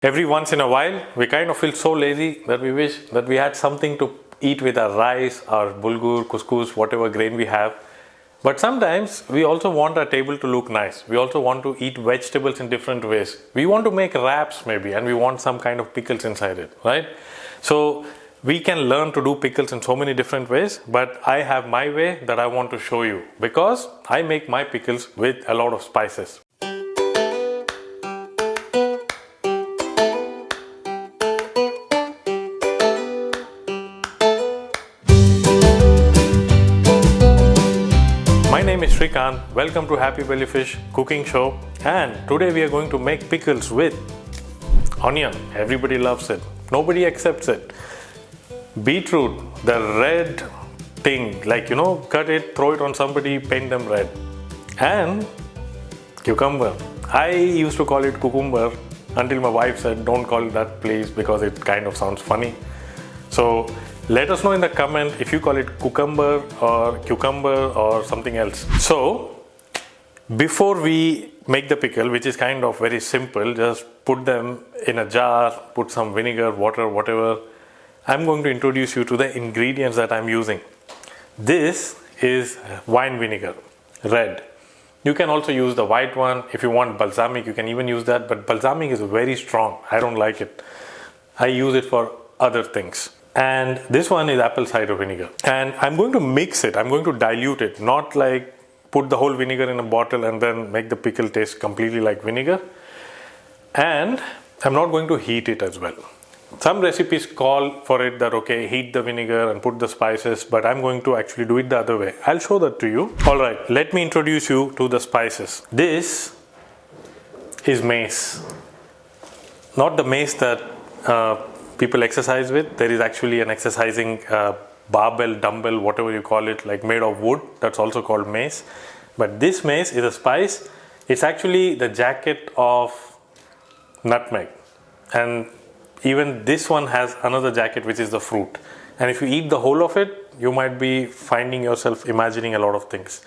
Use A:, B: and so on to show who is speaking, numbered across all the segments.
A: Every once in a while, we kind of feel so lazy that we wish that we had something to eat with our rice, our bulgur, couscous, whatever grain we have. But sometimes we also want our table to look nice. We also want to eat vegetables in different ways. We want to make wraps maybe, and we want some kind of pickles inside it, right? So we can learn to do pickles in so many different ways, but I have my way that I want to show you because I make my pickles with a lot of spices. My name is Srikant, welcome to Happy Belly Fish cooking show, and today we are going to make pickles with onion. Everybody loves it, nobody accepts it. Beetroot, the red thing, cut it, throw it on somebody, paint them red. And cucumber. I used to call it cucumber until my wife said don't call it that please because it kind of sounds funny. So let us know in the comment if you call it cucumber or something else. So before we make the pickle, which is kind of very simple, just put them in a jar, put some vinegar, water, whatever. I'm going to introduce you to the ingredients that I'm using. This is wine vinegar, red. You can also use the white one. If you want balsamic, you can even use that, but balsamic is very strong. I don't like it. I use it for other things. And this one is apple cider vinegar. And I'm going to mix it. I'm going to dilute it, not like put the whole vinegar in a bottle and then make the pickle taste completely like vinegar. And I'm not going to heat it as well. Some recipes call for it that, okay, heat the vinegar and put the spices, but I'm going to actually do it the other way. I'll show that to you. All right, let me introduce you to the spices. This is mace. Not the mace that people exercise with. There is actually an exercising barbell, dumbbell, whatever you call it, like made of wood. That's also called mace. But this mace is a spice. It's actually the jacket of nutmeg. And even this one has another jacket, which is the fruit. And if you eat the whole of it, you might be finding yourself imagining a lot of things.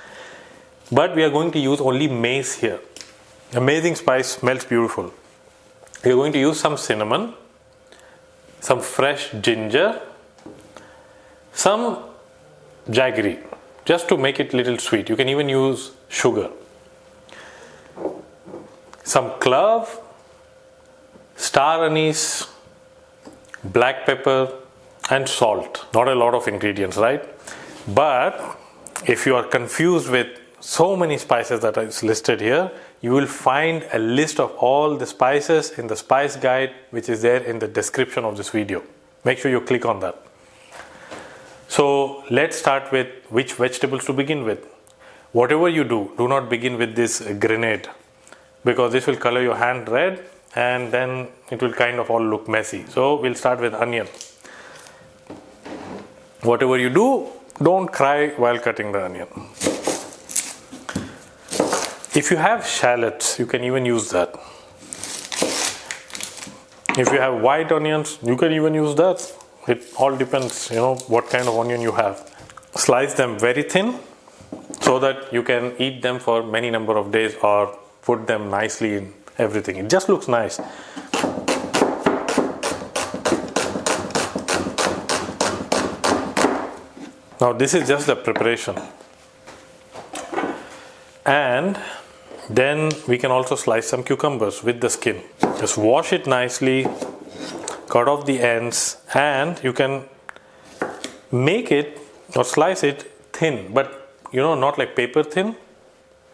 A: But we are going to use only mace here. Amazing spice, smells beautiful. We are going to use some cinnamon, some fresh ginger, some jaggery, just to make it a little sweet. You can even use sugar. Some clove, star anise, black pepper and salt. Not a lot of ingredients, right? But if you are confused with so many spices that is listed here, you will find a list of all the spices in the spice guide, which is there in the description of this video. Make sure you click on that. So let's start with which vegetables to begin with. Whatever you do not begin with this grenade, because this will color your hand red and then it will kind of all look messy. So we'll start with onion. Whatever you do, don't cry while cutting the onion. If you have shallots, you can even use that. If you have white onions, you can even use that. It all depends, what kind of onion you have. Slice them very thin so that you can eat them for many number of days or put them nicely in everything. It just looks nice. Now this is just the preparation. And then we can also slice some cucumbers with the skin. Just wash it nicely, cut off the ends, and you can make it or slice it thin, but not like paper thin,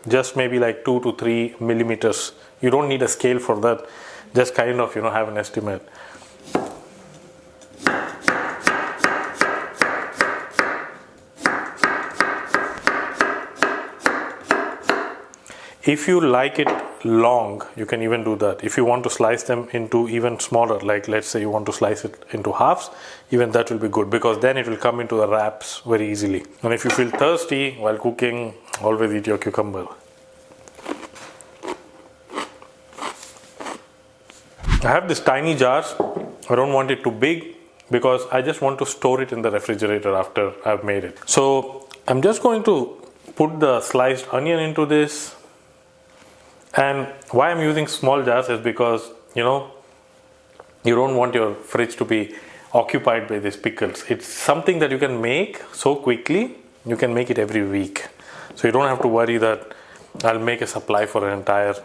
A: just maybe like 2 to 3 millimeters. You don't need a scale for that, just kind of have an estimate. If you like it long, you can even do that. If you want to slice them into even smaller, like let's say you want to slice it into halves, even that will be good, because then it will come into the wraps very easily. And if you feel thirsty while cooking, always eat your cucumber. I have this tiny jars. I don't want it too big because I just want to store it in the refrigerator after I've made it. So I'm just going to put the sliced onion into this. And why I'm using small jars is because, You don't want your fridge to be occupied by these pickles. It's something that you can make so quickly. You can make it every week. So you don't have to worry that I'll make a supply for an entire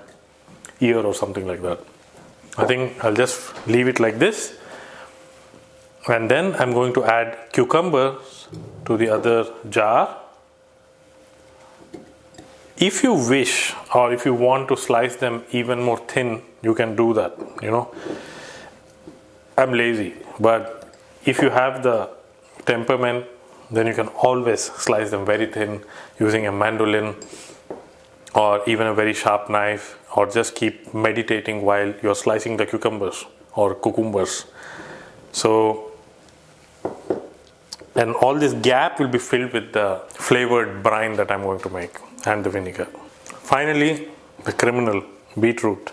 A: year or something like that. I think I'll just leave it like this. And then I'm going to add cucumbers to the other jar. If you wish, or if you want to slice them even more thin, you can do that, you know. I'm lazy, but if you have the temperament, then you can always slice them very thin using a mandolin or even a very sharp knife, or just keep meditating while you're slicing the cucumbers or cucumbers. So, and all this gap will be filled with the flavored brine that I'm going to make and the vinegar. Finally, the criminal beetroot.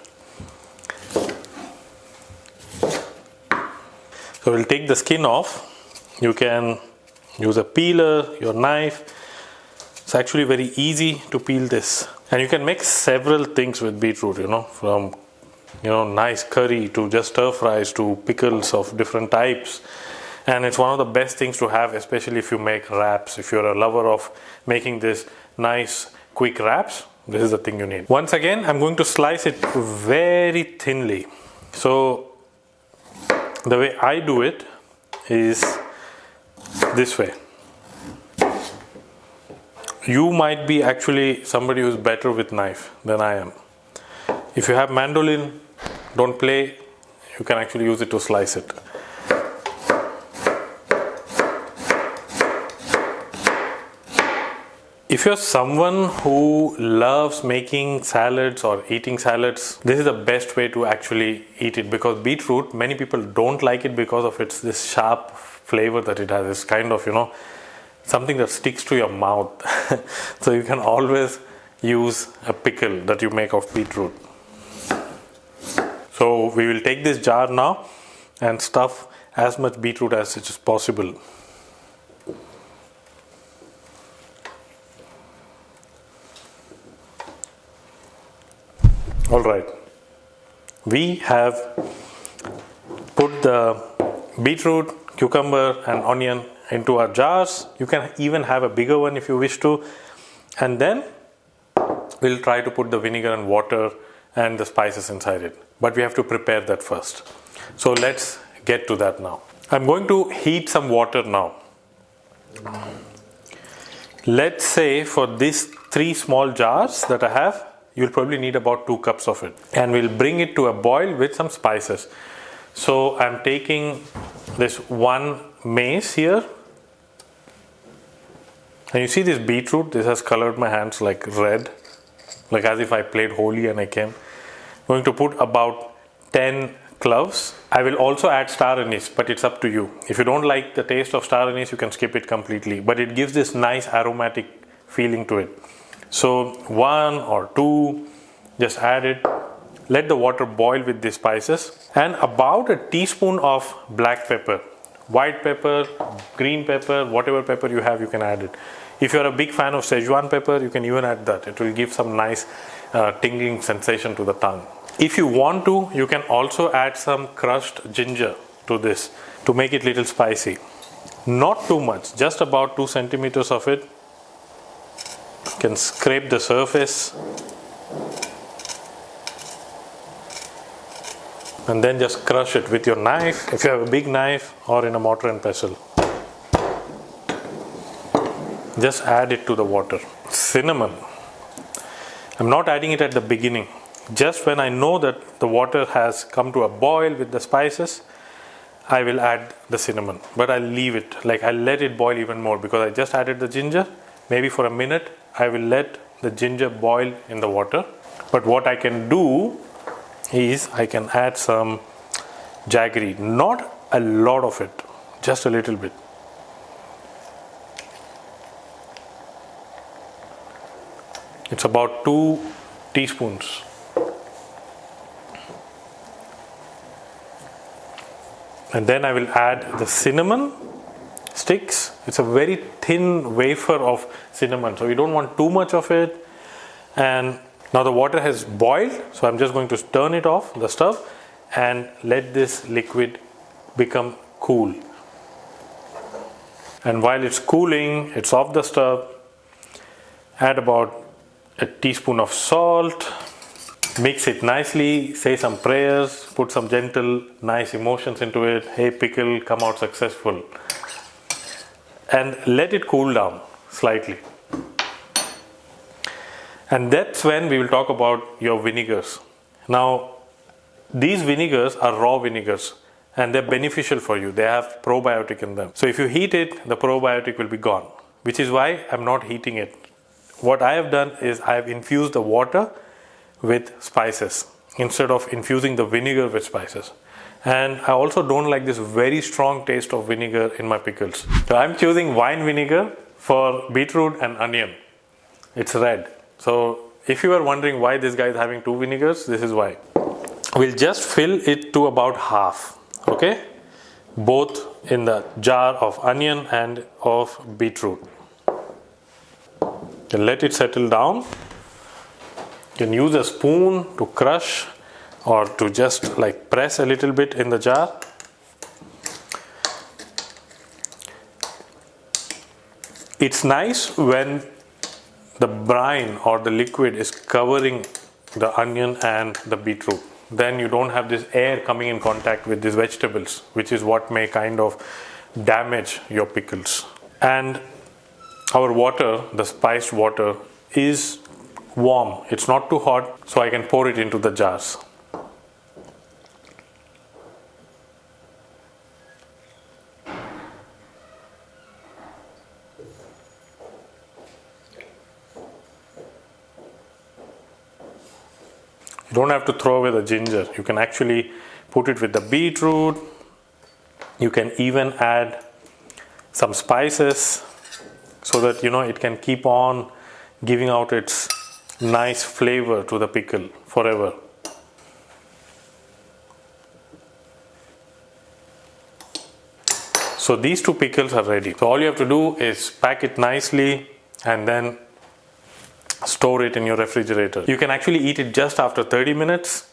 A: So we'll take the skin off. You can use a peeler, your knife. It's actually very easy to peel this. And you can make several things with beetroot, you know, from, you know, nice curry to just stir fries to pickles of different types. And it's one of the best things to have, especially if you make wraps. If you're a lover of making this nice quick wraps, this is the thing you need. Once again, I'm going to slice it very thinly. So the way I do it is this way. You might be actually somebody who's better with knife than I am. If you have mandolin, don't play, you can actually use it to slice it. If you're someone who loves making salads or eating salads, this is the best way to actually eat it, because beetroot, many people don't like it because of this sharp flavor that it has. It's kind of, you know, something that sticks to your mouth. So you can always use a pickle that you make of beetroot. So we will take this jar now and stuff as much beetroot as it is possible. Alright, we have put the beetroot, cucumber and onion into our jars. You can even have a bigger one if you wish to. And then we'll try to put the vinegar and water and the spices inside it. But we have to prepare that first. So let's get to that now. I'm going to heat some water now. Let's say for these 3 small jars that I have, you'll probably need about 2 cups of it. And we'll bring it to a boil with some spices. So I'm taking this 1 mace here. And you see this beetroot, this has colored my hands like red, like as if I played Holi and I came. Going to put about 10 cloves. I will also add star anise, but it's up to you. If you don't like the taste of star anise, you can skip it completely. But it gives this nice aromatic feeling to it. So 1 or 2, just add it. Let the water boil with the spices. And about a teaspoon of black pepper. White pepper, green pepper, whatever pepper you have, you can add it. If you're a big fan of Szechuan pepper, you can even add that. It will give some nice tingling sensation to the tongue. If you want to, you can also add some crushed ginger to this to make it a little spicy. Not too much, just about 2 centimeters of it. You can scrape the surface. And then just crush it with your knife, if you have a big knife, or in a mortar and pestle. Just add it to the water. Cinnamon. I'm not adding it at the beginning. Just when I know that the water has come to a boil with the spices, I will add the cinnamon. But I'll leave it, like I'll let it boil even more, because I just added the ginger. Maybe for a minute, I will let the ginger boil in the water. But what I can do is I can add some jaggery. Not a lot of it, just a little bit. It's about 2 teaspoons. And then I will add the cinnamon sticks. It's a very thin wafer of cinnamon, so you don't want too much of it. And now the water has boiled, so I'm just going to turn it off the stove, and let this liquid become cool. And while it's cooling, it's off the stove, add about a teaspoon of salt, mix it nicely, say some prayers, put some gentle, nice emotions into it. Hey pickle, come out successful. And let it cool down slightly. And that's when we will talk about your vinegars. Now, these vinegars are raw vinegars and they're beneficial for you. They have probiotic in them. So if you heat it, the probiotic will be gone, which is why I'm not heating it. What I have done is I have infused the water with spices instead of infusing the vinegar with spices. And I also don't like this very strong taste of vinegar in my pickles. So I'm choosing wine vinegar for beetroot and onion. It's red. So if you are wondering why this guy is having two vinegars, this is why. We'll just fill it to about half. Okay, both in the jar of onion and of beetroot. Then let it settle down. You can use a spoon to crush or to just like press a little bit in the jar. It's nice when the brine or the liquid is covering the onion and the beetroot. Then you don't have this air coming in contact with these vegetables, which is what may kind of damage your pickles. And our water, the spiced water, is warm. It's not too hot, so I can pour it into the jars. You don't have to throw away the ginger. You can actually put it with the beetroot. You can even add some spices so that it can keep on giving out its nice flavor to the pickle forever. So these two pickles are ready. So all you have to do is pack it nicely and then store it in your refrigerator. You can actually eat it just after 30 minutes,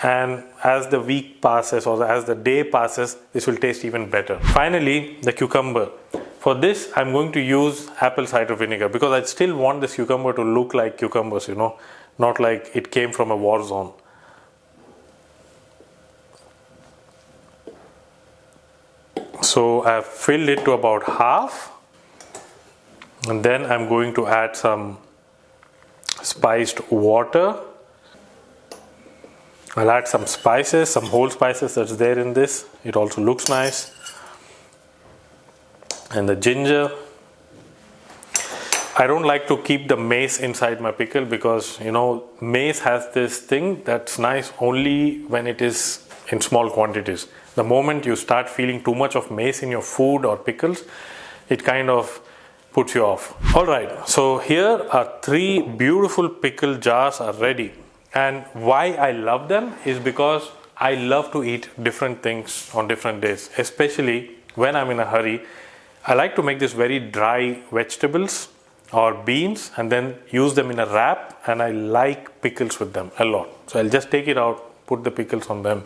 A: and as the week passes or as the day passes, this will taste even better. Finally, the cucumber. For this, I'm going to use apple cider vinegar because I still want this cucumber to look like cucumbers, not like it came from a war zone. So I've filled it to about half, and then I'm going to add some spiced water. I'll add some spices, some whole spices that's there in this. It also looks nice. And the ginger. I don't like to keep the mace inside my pickle because mace has this thing that's nice only when it is in small quantities. The moment you start feeling too much of mace in your food or pickles, it kind of puts you off. Alright, so here are 3 beautiful pickle jars are ready. And why I love them is because I love to eat different things on different days, especially when I'm in a hurry. I like to make this very dry vegetables or beans and then use them in a wrap, and I like pickles with them a lot. So I'll just take it out, put the pickles on them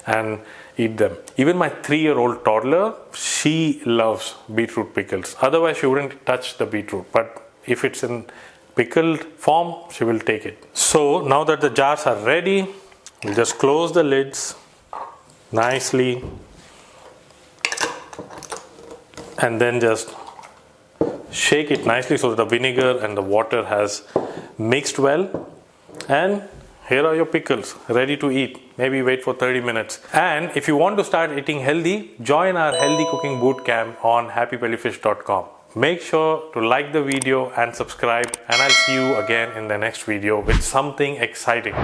A: and eat them. Even my 3-year-old toddler, she loves beetroot pickles. Otherwise, she wouldn't touch the beetroot. But if it's in pickled form, she will take it. So now that the jars are ready, we'll just close the lids nicely and then just shake it nicely so that the vinegar and the water has mixed well. And here are your pickles ready to eat. Maybe wait for 30 minutes. And if you want to start eating healthy, join our healthy cooking boot camp on happybellyfish.com. Make sure to like the video and subscribe, and I'll see you again in the next video with something exciting.